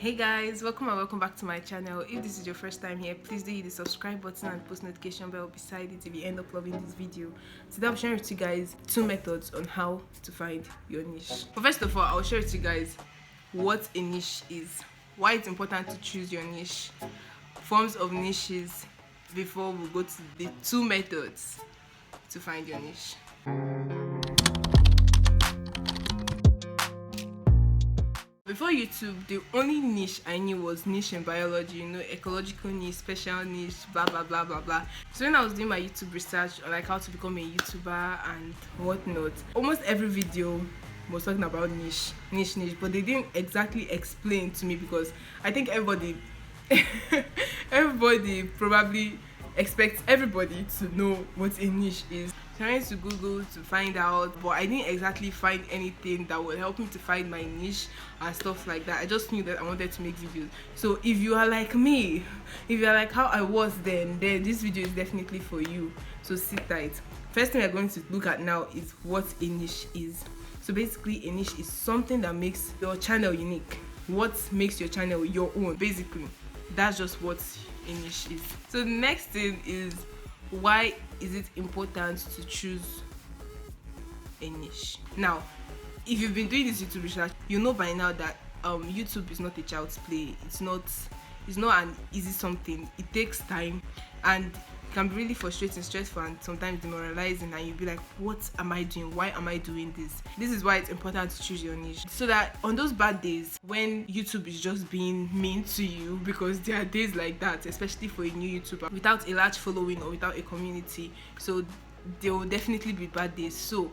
Hey guys, welcome back to my channel. If this is your first time here, please do hit the subscribe button and post notification bell beside it if you end up loving this video. Today I'll share with you guys 2 methods on how to find your niche. But first of all, I'll share with you guys what a niche is, why it's important to choose your niche, forms of niches, before we go to the 2 methods to find your niche. Before YouTube, the only niche I knew was niche in biology, ecological niche, special niche, blah blah blah blah blah. So when I was doing my YouTube research on like how to become a YouTuber and whatnot, almost every video was talking about niche, but they didn't exactly explain to me, because I think everybody probably expects everybody to know what a niche is. Trying to Google to find out, but I didn't exactly find anything that would help me to find my niche and stuff like that. I just knew that I wanted to make videos. So if you are like me, if you are like how I was then this video is definitely for you. So sit tight. First thing we're going to look at now is what a niche is. So basically, a niche is something that makes your channel unique. What makes your channel your own, basically. That's just what a niche is. So the next thing is, why is it important to choose a niche? Now, if you've been doing this YouTube research, you know by now that YouTube is not a child's play. It's not an easy something. It takes time and it can be really frustrating, stressful, and sometimes demoralizing, and you'll be like, what am I doing? Why am I doing this? This is why it's important to choose your niche, so that on those bad days when YouTube is just being mean to you, because there are days like that, especially for a new YouTuber without a large following or without a community, so there will definitely be bad days. So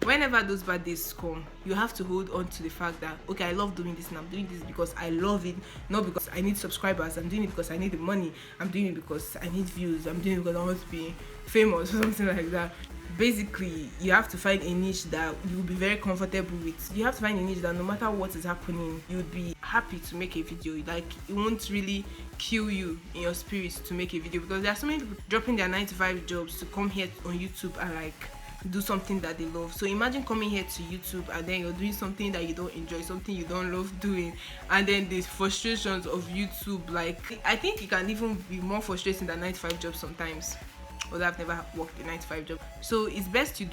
whenever those bad days come, you have to hold on to the fact that, okay, I love doing this and I'm doing this because I love it, not because I need subscribers. I'm doing it because I need the money. I'm doing it because I need views. I'm doing it because I want to be famous or something like that. Basically, you have to find a niche that you will be very comfortable with. You have to find a niche that no matter what is happening, you would be happy to make a video. Like, it won't really kill you in your spirit to make a video, because there are so many people dropping their 9-to-5 jobs to come here on YouTube and like do something that they love. So imagine coming here to YouTube and then you're doing something that you don't enjoy, something you don't love doing, and then the frustrations of YouTube. Like, I think it can even be more frustrating than 9-to-5 jobs sometimes, although I've never worked a 9-to-5 job. So it's best you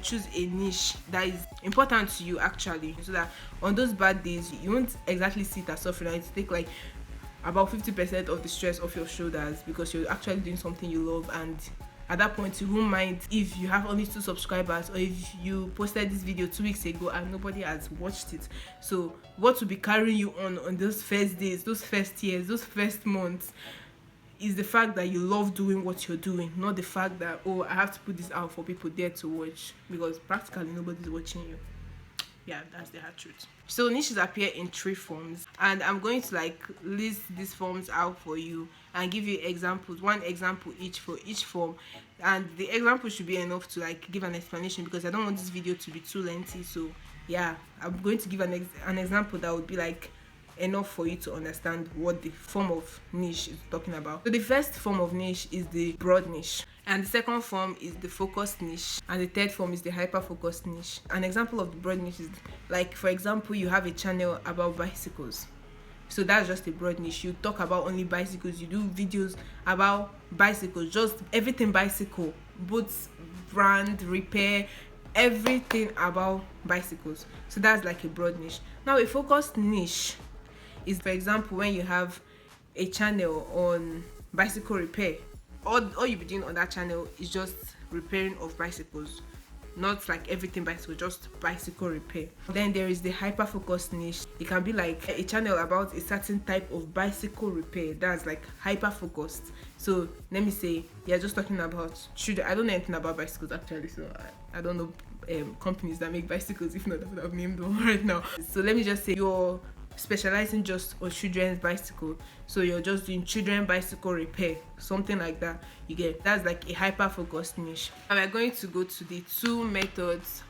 choose a niche that is important to you actually, so that on those bad days you won't exactly see it as suffering. It take like about 50% of the stress off your shoulders, because you're actually doing something you love. And at that point, you won't mind if you have only 2 subscribers, or if you posted this video 2 weeks ago and nobody has watched it. So what will be carrying you on those first days, those first years, those first months, is the fact that you love doing what you're doing, not the fact that, oh, I have to put this out for people there to watch, because practically nobody's watching you. Yeah, that's the hard truth. So niches appear in 3 forms, and I'm going to like list these forms out for you and give you examples, 1 example each for each form, and the example should be enough to like give an explanation, because I don't want this video to be too lengthy. So yeah, I'm going to give an example that would be like enough for you to understand what the form of niche is talking about. So the first form of niche is the broad niche, and the second form is the focused niche, and the third form is the hyper focused niche. An example of the broad niche is like, for example, you have a channel about bicycles, so that's just a broad niche. You talk about only bicycles, you do videos about bicycles, just everything bicycle, boots, brand, repair, everything about bicycles. So that's like a broad niche. Now a focused niche is, for example, when you have a channel on bicycle repair, all you'll be doing on that channel is just repairing of bicycles, not like everything bicycle, just bicycle repair. Then there is the hyper focused niche. It can be like a channel about a certain type of bicycle repair, that's like hyper focused. So let me say you're just talking about children. I don't know anything about bicycles actually, so I don't know companies that make bicycles. If not, I would have named one right now. So let me just say you're specializing just on children's bicycle, so you're just doing children bicycle repair, something like that. You get, that's like a hyper focused niche. And we're going to go to the 2 methods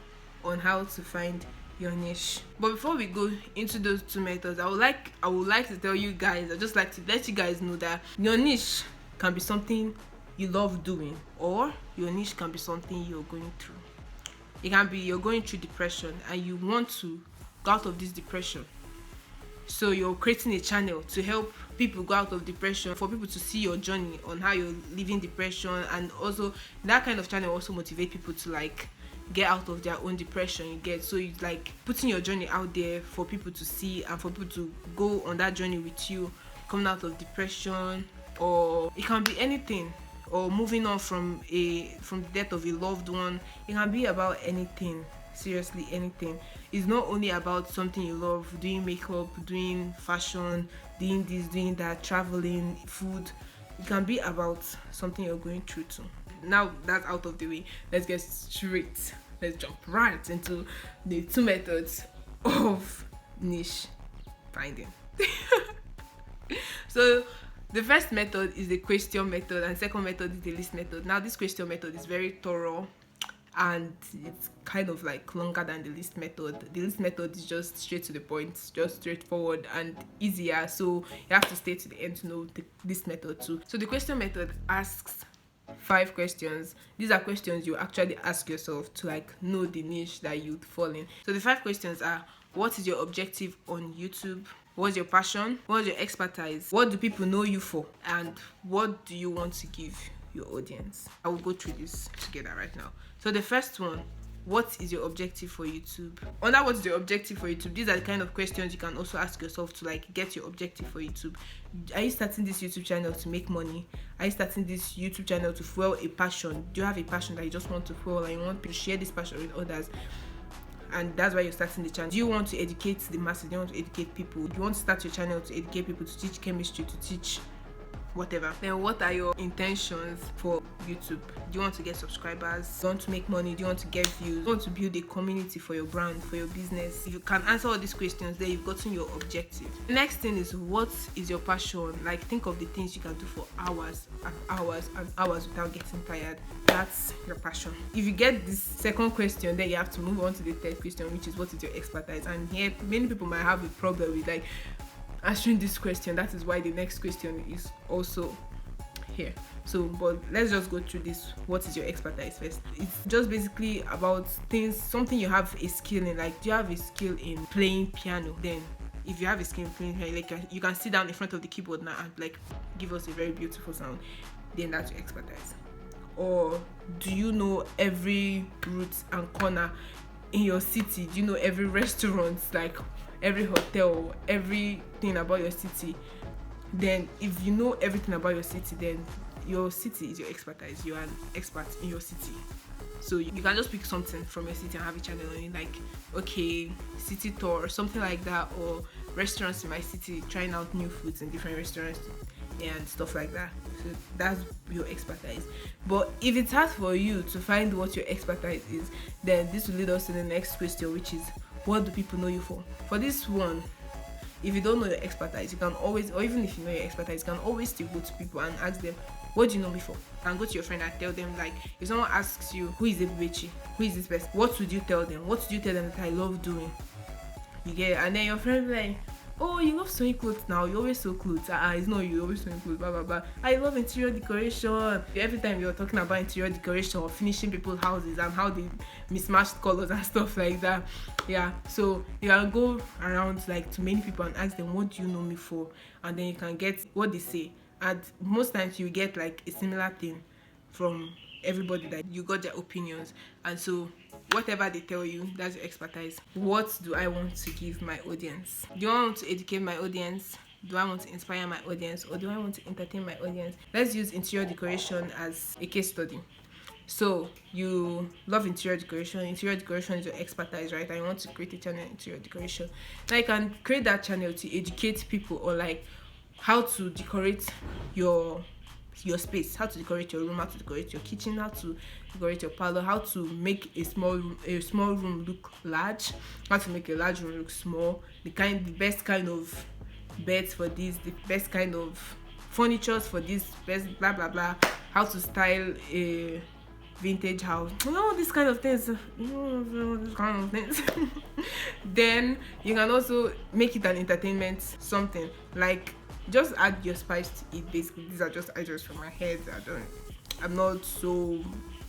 on how to find your niche. But before we go into those 2 methods, I would like to tell you guys, I just like to let you guys know that your niche can be something you love doing, or your niche can be something you're going through. It can be you're going through depression and you want to go out of this depression. So you're creating a channel to help people go out of depression, for people to see your journey on how you're living depression, and also that kind of channel also motivate people to like get out of their own depression. You get, so you like putting your journey out there for people to see and for people to go on that journey with you, coming out of depression, or it can be anything, or moving on from the death of a loved one. It can be about anything, seriously anything. It's not only about something you love, doing makeup, doing fashion, doing this, doing that, traveling, food. It can be about something you're going through too. Now that's out of the way, let's jump right into the 2 methods of niche finding. So the first method is the question method, and second method is the list method. Now this question method is very thorough and it's kind of like longer than the list method. The list method is just straight to the point, just straightforward and easier, so you have to stay to the end to know the list method too. So the question method asks 5 questions. These are questions you actually ask yourself to like know the niche that you'd fall in. So the 5 questions are: what is your objective on YouTube? What's your passion? What's your expertise? What do people know you for? And what do you want to give your audience? I will go through this together right now. So the first one, what is your objective for YouTube? Under what is your objective for YouTube, these are the kind of questions you can also ask yourself to like get your objective for YouTube. Are you starting this YouTube channel to make money? Are you starting this YouTube channel to fuel a passion? Do you have a passion that you just want to fuel and you want to share this passion with others, and that's why you're starting the channel? Do you want to educate the masses? Do you want to educate people? Do you want to start your channel to educate people, to teach chemistry, to teach whatever? Then what are your intentions for YouTube? Do you want to get subscribers? Do you want to make money? Do you want to get views? Do you want to build a community for your brand, for your business? If you can answer all these questions, then you've gotten your objective. The next thing is, what is your passion? Like, think of the things you can do for hours and hours and hours without getting tired. That's your passion. If you get this second question, then you have to move on to the third question, which is, what is your expertise? And here many people might have a problem with like answering this question. That is why the next question is also here. So but let's just go through this. What is your expertise first? It's just basically about things, something you have a skill in. Like, do you have a skill in playing piano? Then if you have a skill in playing piano, like you can sit down in front of the keyboard now and like give us a very beautiful sound, then that's your expertise. Or do you know every root and corner in your city? Do you know every restaurant, like every hotel, everything about your city? Then if you know everything about your city, then your city is your expertise. You are an expert in your city. So you can just pick something from your city and have a channel on it, like, okay, city tour or something like that, or restaurants in my city, trying out new foods in different restaurants and stuff like that. So that's your expertise. But if it's hard for you to find what your expertise is, then this will lead us to the next question, which is, what do people know you for? For this one, if you don't know your expertise, you can always, or even if you know your expertise, you can always still go to people and ask them, what do you know me for? And go to your friend and tell them, like, if someone asks you, who is Ebubechi? Who is this person? What would you tell them? What would you tell them that I love doing? You get it? And then your friend will be like, oh, you love sewing clothes now, you always sew clothes. It's not you always sewing clothes, blah blah blah. I love interior decoration. Every time you're talking about interior decoration or finishing people's houses and how they mismatched colors and stuff like that. Yeah, so you can go around like to many people and ask them, what do you know me for? And then you can get what they say. And most times you get like a similar thing from everybody, that you got their opinions. And so whatever they tell you, that's your expertise. What do I want to give my audience? Do I want to educate my audience? Do I want to inspire my audience? Or do I want to entertain my audience? Let's use interior decoration as a case study. So you love interior decoration. Interior decoration is your expertise, right? And you want to create a channel in interior decoration. Now you can create that channel to educate people, or like how to decorate your space, how to decorate your room, how to decorate your kitchen, how to decorate your parlor, how to make a small room look large, how to make a large room look small, the best kind of beds for this, the best kind of furnitures for this, best blah blah blah, how to style a vintage house, these kind of things, Then you can also make it an entertainment, something like, just add your spice to it. Basically, these are just ideas from my head. I'm not so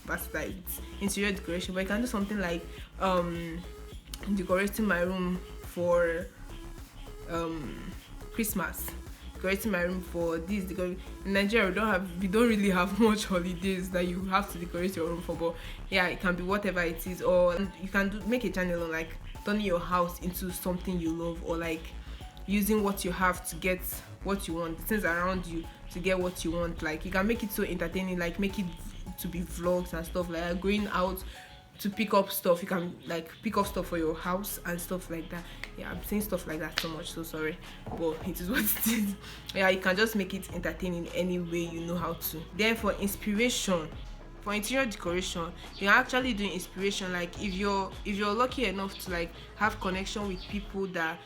versatile with interior decoration, but I can do something like decorating my room for Christmas, decorating my room for this. In Nigeria, we don't really have much holidays that you have to decorate your room for. But yeah, it can be whatever it is, or you can make a channel on like turning your house into something you love, or like using what you have to get what you want, the things around you to get what you want. Like you can make it so entertaining, like make it to be vlogs and stuff like that. Going out to pick up stuff, you can like pick up stuff for your house and stuff like that. Yeah, I'm saying stuff like that so much, so sorry, but it is what it is. Yeah, you can just make it entertaining any way you know how to. Then for inspiration, for interior decoration, you can actually do inspiration. Like if you're lucky enough to like have connection with people that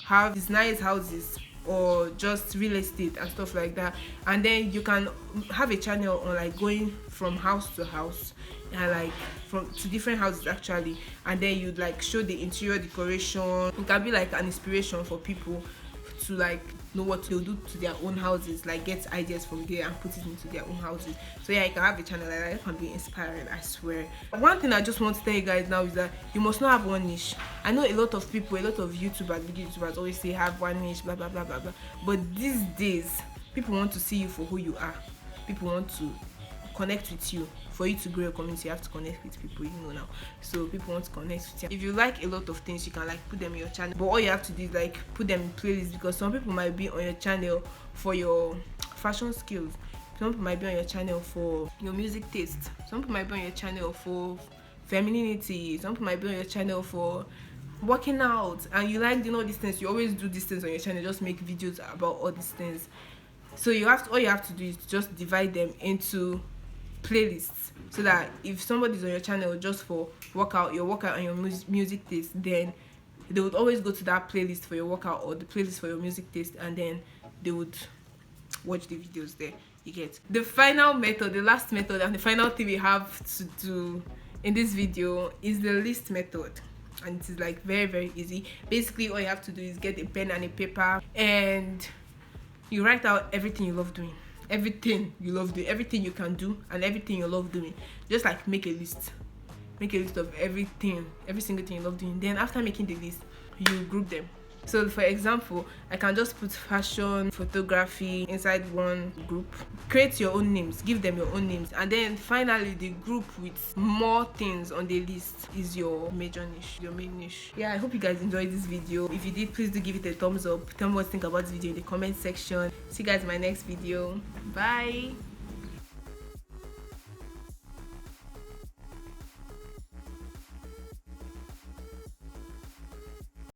have these nice houses or just real estate and stuff like that, and then you can have a channel on like going from house to house and like from to different houses actually, and then you'd like show the interior decoration. It can be like an inspiration for people to like know what they'll do to their own houses, like get ideas from there and put it into their own houses. So yeah, you can have a channel like that. It can be inspiring, I swear. One thing I just want to tell you guys now is that you must not have one niche. I know a lot of people, a lot of YouTubers, big YouTubers always say have one niche, blah blah blah blah blah, but these days people want to see you for who you are. People want to connect with you. For you to grow your community, you have to connect with people, you know now. So people want to connect with you. If you like a lot of things, you can like put them in your channel, but all you have to do is like put them in playlists, because some people might be on your channel for your fashion skills, some people might be on your channel for your music taste, some people might be on your channel for femininity, some people might be on your channel for working out, and you like doing all these things. You always do these things on your channel, just make videos about all these things. So all you have to do is just divide them into playlists, so that if somebody's on your channel just for your workout and your music taste, then they would always go to that playlist for your workout or the playlist for your music taste, and then they would watch the videos there. You get the final method, the last method, and the final thing we have to do in this video is the list method, and it is like very very easy. Basically all you have to do is get a pen and a paper, and you write out everything you love doing, everything you love doing, everything you can do, and everything you love doing. Just like make a list of everything, every single thing you love doing. Then after making the list, you group them. So for example, I can just put fashion, photography inside one group. Create your own names, give them your own names, and then finally the group with more things on the list is your major niche, your main niche. Yeah, I hope you guys enjoyed this video. If you did, please do give it a thumbs up. Tell me what you think about this video in the comment section. See you guys in my next video. Bye.